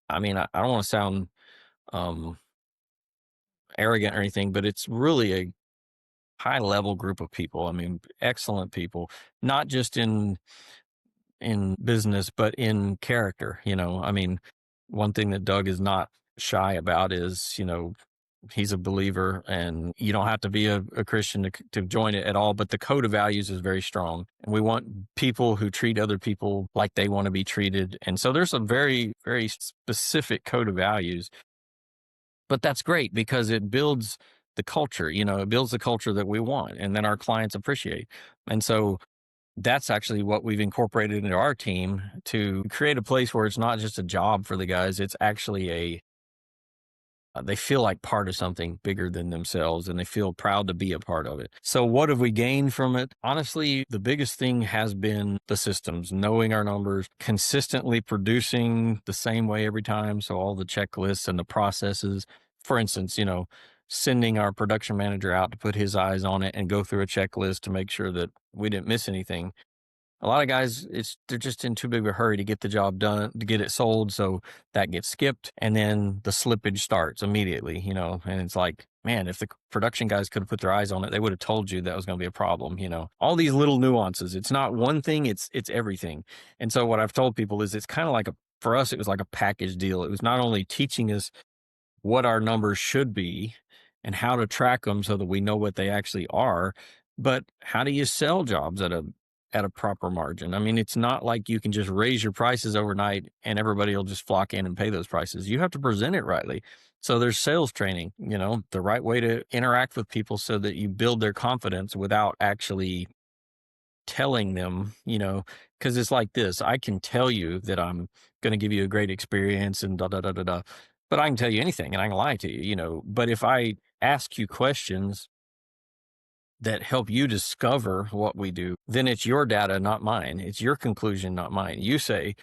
I mean, I don't want to sound um arrogant or anything, but it's really a high level group of people. I mean, excellent people, not just in business, but in character. I mean, one thing that Doug is not shy about is, he's a believer, and you don't have to be a Christian to join it at all. But the code of values is very strong. And we want people who treat other people like they want to be treated. And so there's a very, very specific code of values. But that's great because it builds the culture, it builds the culture that we want and then our clients appreciate. And so that's actually what we've incorporated into our team to create a place where it's not just a job for the guys. It's actually they feel like part of something bigger than themselves and they feel proud to be a part of it. So what have we gained from it? Honestly, the biggest thing has been the systems, knowing our numbers, consistently producing the same way every time. So all the checklists and the processes, for instance, sending our production manager out to put his eyes on it and go through a checklist to make sure that we didn't miss anything. A lot of guys, they're just in too big of a hurry to get the job done, to get it sold, so that gets skipped, and then the slippage starts immediately, and it's like, man, if the production guys could have put their eyes on it, they would have told you that was going to be a problem, All these little nuances. It's not one thing, it's everything. And so what I've told people is it's kind of like for us, it was like a package deal. It was not only teaching us what our numbers should be and how to track them so that we know what they actually are, but how do you sell jobs at a proper margin? I mean, it's not like you can just raise your prices overnight and everybody will just flock in and pay those prices. You have to present it rightly. So there's sales training, the right way to interact with people so that you build their confidence without actually telling them, because it's like this. I can tell you that I'm going to give you a great experience and da da da da da, but I can tell you anything and I can lie to you, But if I ask you questions that help you discover what we do, then it's your data, not mine. It's your conclusion, not mine. You say,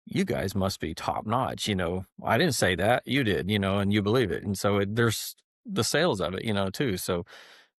you guys must be top notch. I didn't say that. You did, and you believe it. And so there's the sales of it, too. So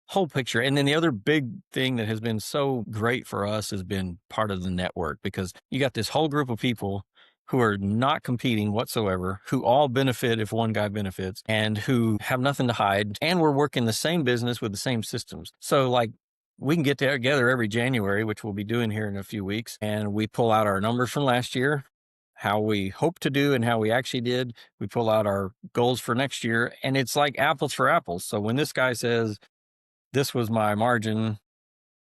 whole picture. And then the other big thing that has been so great for us has been part of the network, because you got this whole group of people who are not competing whatsoever, who all benefit if one guy benefits, and who have nothing to hide. And we're working the same business with the same systems. So like we can get together every January, which we'll be doing here in a few weeks, and we pull out our numbers from last year, how we hope to do and how we actually did. We pull out our goals for next year, and it's like apples for apples. So when this guy says, this was my margin,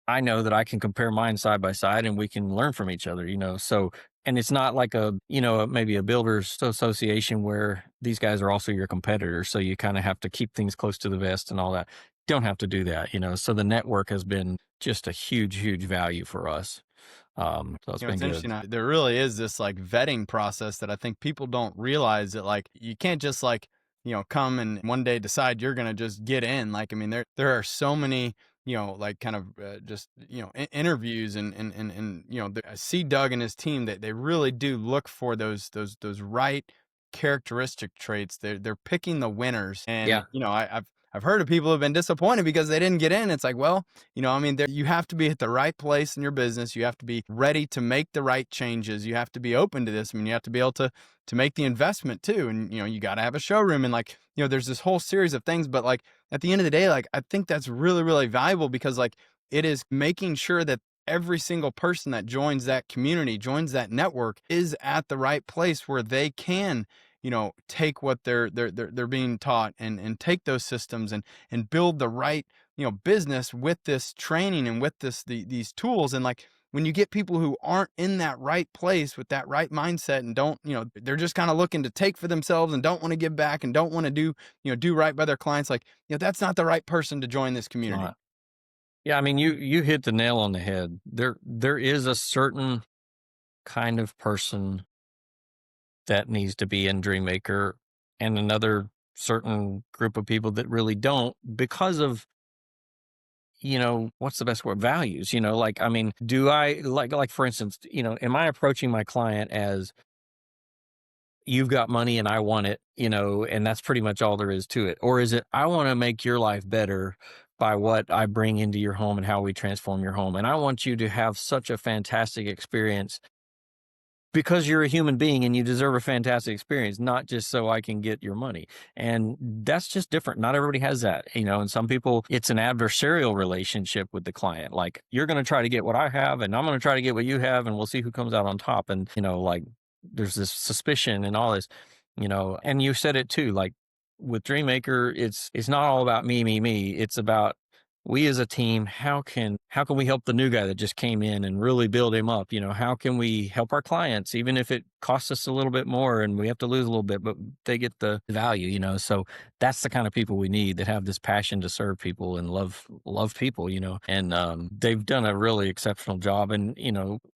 I know that I can compare mine side by side and we can learn from each other, So, and it's not like maybe a builders association where these guys are also your competitors. So you kind of have to keep things close to the vest and all that. Don't have to do that, So the network has been just a huge, huge value for us. So it's been It's good. interesting. There really is this like vetting process that I think people don't realize, that like you can't just like, come and one day decide you're going to just get in. Like, I mean, there are so many, like kind of just, interviews and, I see Doug and his team that they really do look for those right characteristic traits. They're picking the winners. And, Yeah. I've heard of people who have been disappointed because they didn't get in. It's like, well, I mean, you have to be at the right place in your business. You have to be ready to make the right changes. You have to be open to this. I mean, you have to be able to make the investment too. And, you got to have a showroom and like, there's this whole series of things. But like at the end of the day, like I think that's really, really valuable, because like it is making sure that every single person that joins that community, joins that network, is at the right place where they can, take what they're being taught and take those systems and build the right, business with this training and with these tools. And like when you get people who aren't in that right place with that right mindset and don't, they're just kind of looking to take for themselves and don't want to give back and don't want to do right by their clients, like, that's not the right person to join this It's community. not. Yeah. I mean, you hit the nail on the head. There is a certain kind of person that needs to be in DreamMaker, and another certain group of people that really don't, because of, what's the best word? Values, like, I mean, do I like, for instance, am I approaching my client as, you've got money and I want it, and that's pretty much all there is to it? Or is it, I want to make your life better by what I bring into your home and how we transform your home. And I want you to have such a fantastic experience because you're a human being and you deserve a fantastic experience, not just so I can get your money. And that's just different. Not everybody has that, and some people, it's an adversarial relationship with the client. Like, you're going to try to get what I have and I'm going to try to get what you have, and we'll see who comes out on top. And, like, there's this suspicion and all this, and you said it too, like, with DreamMaker, it's not all about me, me, me. It's about we as a team. How can we help the new guy that just came in and really build him up? How can we help our clients, even if it costs us a little bit more and we have to lose a little bit, but they get the value. So that's the kind of people we need that have this passion to serve people and love people. And they've done a really exceptional job. And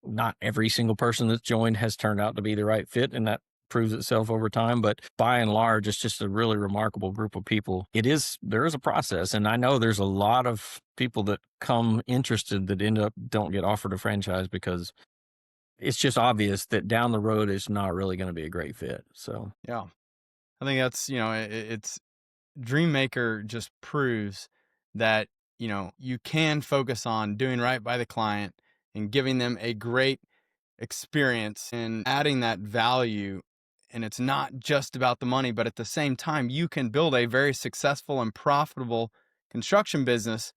not every single person that's joined has turned out to be the right fit, and that proves itself over time, but by and large, it's just a really remarkable group of people. There is a process, and I know there's a lot of people that come interested that end up don't get offered a franchise because it's just obvious that down the road it's not really going to be a great fit. So Yeah. I think that's, it's DreamMaker just proves that, you can focus on doing right by the client and giving them a great experience and adding that value. And it's not just about the money, but at the same time, you can build a very successful and profitable construction business,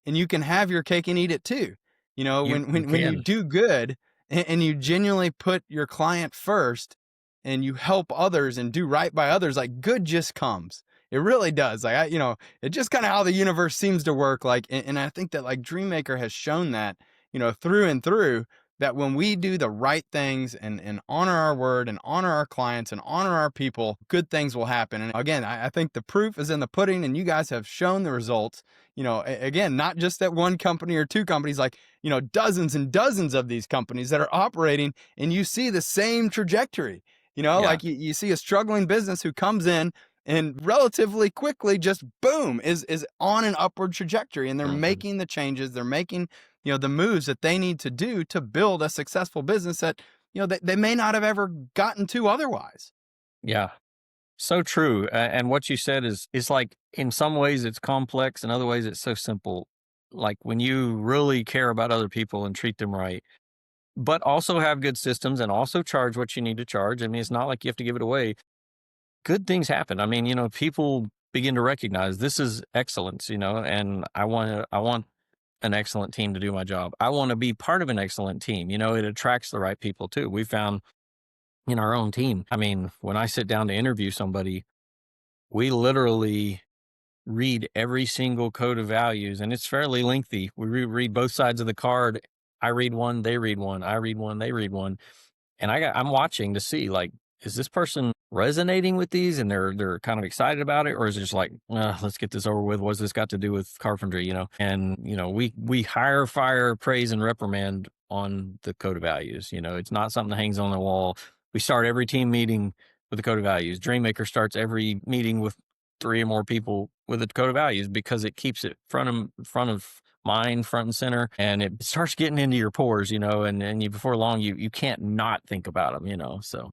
and you can have your cake and eat it too. you When you can. do good and you genuinely put your client first and you help others and do right by others, like good just comes. It really does. Like, it just kind of how the universe seems to work. Like, and I think that like DreamMaker has shown that, through and through, that when we do the right things and honor our word and honor our clients and honor our people, good things will happen. And again, I think the proof is in the pudding, and you guys have shown the results. Again, not just that one company or two companies, like, dozens and dozens of these companies that are operating, and you see the same trajectory. Yeah, Like you see a struggling business who comes in and relatively quickly just boom is on an upward trajectory, and they're mhm. making the changes, they're making the moves that they need to do to build a successful business that they may not have ever gotten to otherwise. Yeah. So true. And what you said is like in some ways it's complex, in other ways it's so simple. Like when you really care about other people and treat them right, but also have good systems and also charge what you need to charge. I mean, it's not like you have to give it away. Good things happen. I mean, people begin to recognize this is excellence, and I want an excellent team to do my job. I want to be part of an excellent team. It attracts the right people too. We found in our own team. I mean, when I sit down to interview somebody, we literally read every single code of values, and it's fairly lengthy. We read both sides of the card. I read one, they read one. I read one, they read one. And I'm watching to see, like, is this person resonating with these and they're kind of excited about it, or is it just like, let's get this over with. What's this got to do with carpentry? And we hire, fire, praise, and reprimand on the code of values. It's not something that hangs on the wall. We start every team meeting with the code of values. DreamMaker starts every meeting with three or more people with the code of values because it keeps it front of mind, front and center, and it starts getting into your pores, and before long you can't not think about them, so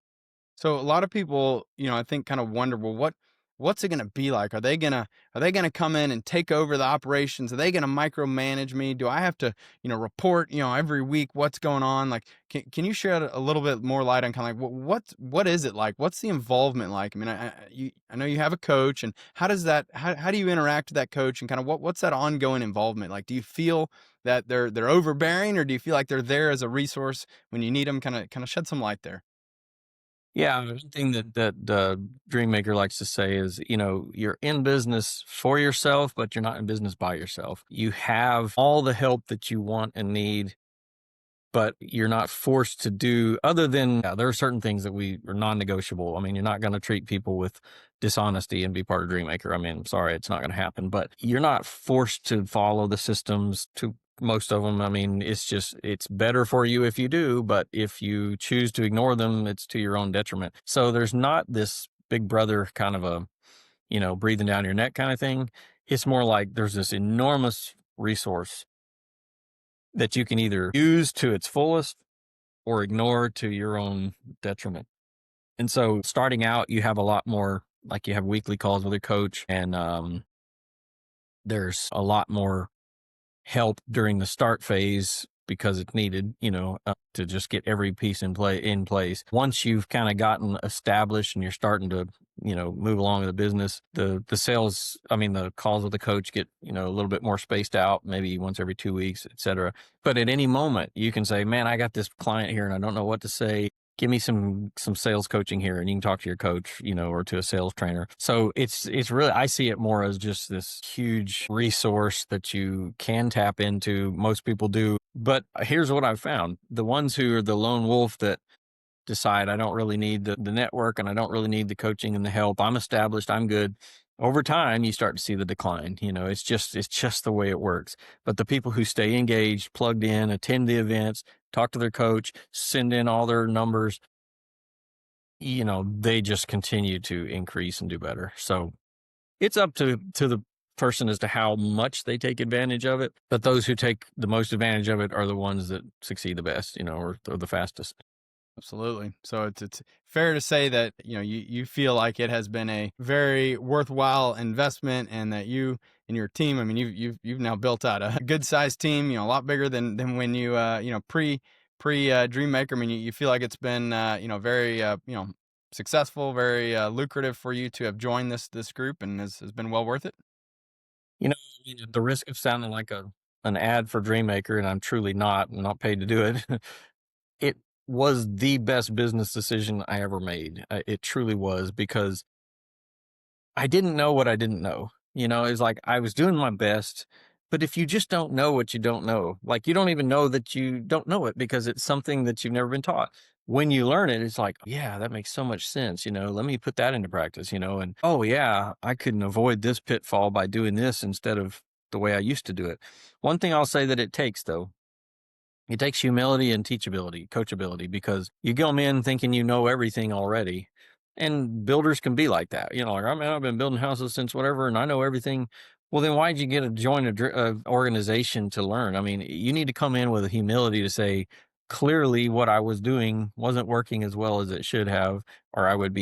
So a lot of people, I think kind of wonder, well, what's it going to be like? Are they going to come in and take over the operations? Are they going to micromanage me? Do I have to, report, every week what's going on? Like, can you shed a little bit more light on kind of like what is it like? What's the involvement like? I mean, I know you have a coach, and how do you interact with that coach, and kind of what's that ongoing involvement like? Do you feel that they're overbearing, or do you feel like they're there as a resource when you need them? Kind of shed some light there. yeah. One thing that DreamMaker likes to say is, you're in business for yourself, but you're not in business by yourself. You have all the help that you want and need, but you're not forced to do other than there are certain things that we are non-negotiable. I mean, you're not going to treat people with dishonesty and be part of DreamMaker. I mean, I'm sorry, it's not going to happen, but you're not forced to follow the systems to most of them. I mean, it's better for you if you do, but if you choose to ignore them, it's to your own detriment. So there's not this big brother kind of a, breathing down your neck kind of thing. It's more like there's this enormous resource that you can either use to its fullest or ignore to your own detriment. And so starting out, you have a lot more, like you have weekly calls with a coach, and there's a lot more help during the start phase because it's needed, to just get every piece in place. Once you've kind of gotten established and you're starting to, move along in the business, the sales, I mean, the calls with the coach get, a little bit more spaced out, maybe once every 2 weeks, et cetera. But at any moment you can say, man, I got this client here and I don't know what to say. give me some sales coaching here, and you can talk to your coach, or to a sales trainer. So it's really, I see it more as just this huge resource that you can tap into. Most people do. But here's what I've found. The ones who are the lone wolf that decide I don't really need the network and I don't really need the coaching and the help. I'm established, I'm good. Over time, you start to see the decline. It's just the way it works. But the people who stay engaged, plugged in, attend the events, talk to their coach, send in all their numbers, they just continue to increase and do better. So it's up to the person as to how much they take advantage of it. But those who take the most advantage of it are the ones that succeed the best, or the fastest. Absolutely. So it's fair to say that you feel like it has been a very worthwhile investment, and that you and your team. I mean, you've now built out a good sized team. A lot bigger than when you pre DreamMaker. I mean, you feel like it's been very successful, very lucrative for you to have joined this group, and has been well worth it. You know, at the risk of sounding like an ad for DreamMaker, and I'm truly not, I'm not paid to do it. It was the best business decision I ever made. It truly was, because I didn't know what I didn't know. It's like I was doing my best, but if you just don't know what you don't know, like you don't even know that you don't know it because it's something that you've never been taught. When you learn it, it's like, yeah, that makes so much sense. Let me put that into practice, and oh, yeah, I couldn't avoid this pitfall by doing this instead of the way I used to do it. One thing I'll say that it takes, though, it takes humility and teachability, coachability, because you come in thinking you know everything already. And builders can be like that. Like, I mean, I've been building houses since whatever, and I know everything. Well, then why'd you join a organization to learn? I mean, you need to come in with a humility to say, clearly what I was doing wasn't working as well as it should have, or I wouldn't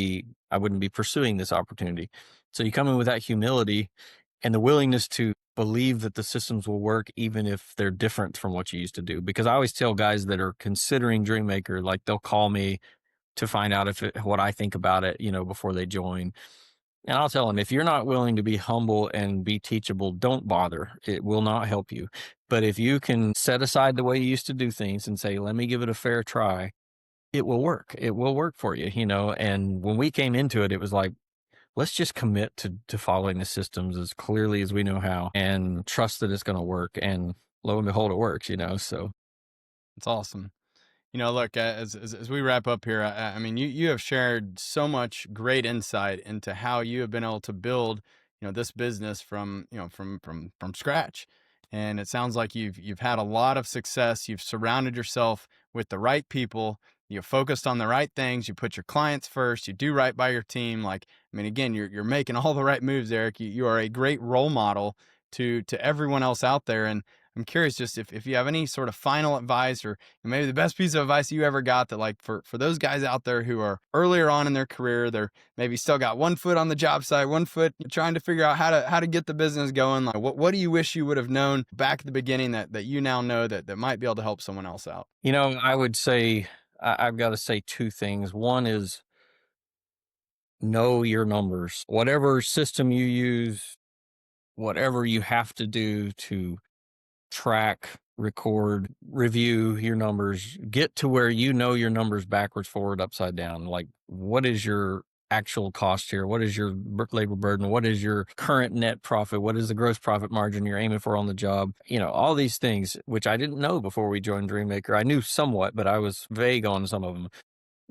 be pursuing this opportunity. So you come in with that humility and the willingness to believe that the systems will work even if they're different from what you used to do. Because I always tell guys that are considering DreamMaker, like, they'll call me to find out what I think about it, before they join. And I'll tell them, if you're not willing to be humble and be teachable, don't bother. It will not help you. But if you can set aside the way you used to do things and say, let me give it a fair try, it will work. It will work for you. And when we came into it, it was like, let's just commit to following the systems as clearly as we know how and trust that it's going to work. And lo and behold, it works. So It's awesome. Look, as we wrap up here, I mean, you have shared so much great insight into how you have been able to build, this business from, from scratch. And it sounds like you've had a lot of success. You've surrounded yourself with the right people. You've focused on the right things. You put your clients first. You do right by your team. Like, I mean, again, you're making all the right moves, Eric. You are a great role model to everyone else out there. And I'm curious, just if you have any sort of final advice, or maybe the best piece of advice you ever got, that, like, for those guys out there who are earlier on in their career, they're maybe still got one foot on the job site, one foot trying to figure out how to get the business going. Like, what do you wish you would have known back at the beginning that you now know that might be able to help someone else out? I would say, I've got to say two things. One is, know your numbers. Whatever system you use, whatever you have to do to track, record, review your numbers, get to where you know your numbers backwards, forward, upside down. Like, what is your actual cost here? What is your labor burden? What is your current net profit? What is the gross profit margin you're aiming for on the job? All these things, which I didn't know before we joined DreamMaker. I knew somewhat, but I was vague on some of them.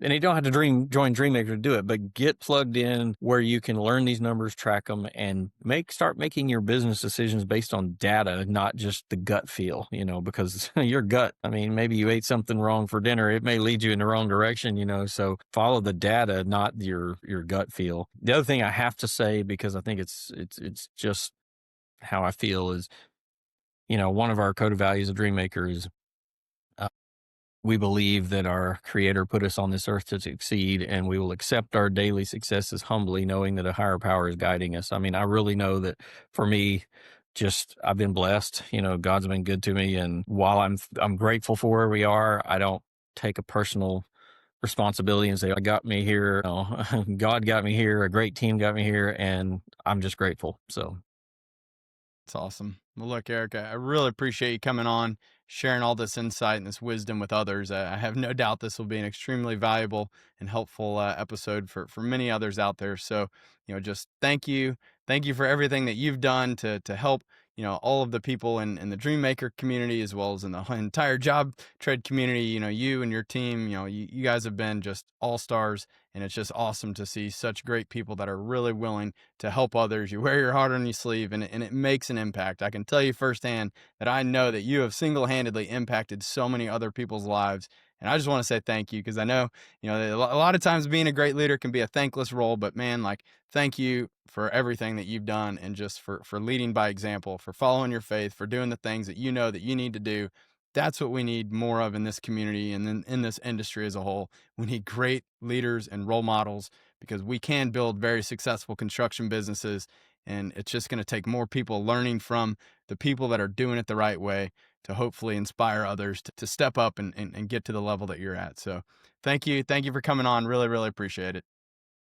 And you don't have to join DreamMaker to do it, but get plugged in where you can learn these numbers, track them, and start making your business decisions based on data, not just the gut feel, because your gut, I mean, maybe you ate something wrong for dinner. It may lead you in the wrong direction, so follow the data, not your gut feel. The other thing I have to say, because I think it's just how I feel, is, one of our code of values of DreamMaker is, we believe that our creator put us on this earth to succeed, and we will accept our daily successes humbly, knowing that a higher power is guiding us. I mean, I really know that for me, I've been blessed, God's been good to me. And while I'm grateful for where we are, I don't take a personal responsibility and say, I got me here. God got me here. A great team got me here, and I'm just grateful. So It's awesome. Well, look, Eric, I really appreciate you coming on, sharing all this insight and this wisdom with others. I have no doubt this will be an extremely valuable and helpful episode for many others out there. So, just thank you for everything that you've done to help all of the people in the DreamMaker community, as well as in the entire JobTread community. You and your team, you guys have been just all stars, and it's just awesome to see such great people that are really willing to help others. You wear your heart on your sleeve, and it makes an impact. I can tell you firsthand that I know that you have single-handedly impacted so many other people's lives. And I just want to say thank you, because I know, a lot of times being a great leader can be a thankless role, but man, like, thank you for everything that you've done, and just for leading by example, for following your faith, for doing the things that you know that you need to do. That's what we need more of in this community and in this industry as a whole. We need great leaders and role models, because we can build very successful construction businesses. And it's just going to take more people learning from the people that are doing it the right way to hopefully inspire others to step up and get to the level that you're at. So thank you. Thank you for coming on. Really, really appreciate it.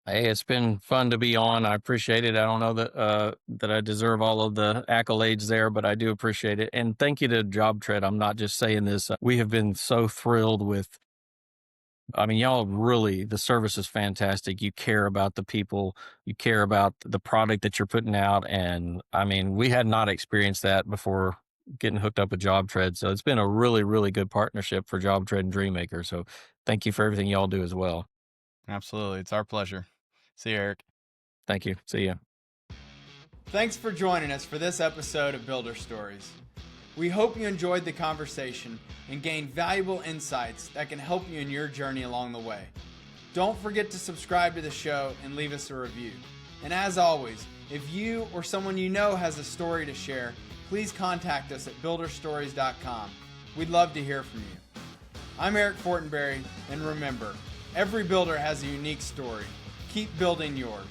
Hey, it's been fun to be on. I appreciate it. I don't know that I deserve all of the accolades there, but I do appreciate it. And thank you to JobTread. I'm not just saying this. We have been so thrilled with. I mean, y'all really, the service is fantastic. You care about the people, you care about the product that you're putting out. And I mean, we had not experienced that before getting hooked up with JobTread. So it's been a really, really good partnership for JobTread and DreamMaker. So thank you for everything y'all do as well. Absolutely. It's our pleasure. See you, Eric. Thank you. See ya. Thanks for joining us for this episode of Builder Stories. We hope you enjoyed the conversation and gained valuable insights that can help you in your journey along the way. Don't forget to subscribe to the show and leave us a review. And as always, if you or someone you know has a story to share, please contact us at builderstories.com. We'd love to hear from you. I'm Eric Fortenberry, and remember, every builder has a unique story. Keep building yours.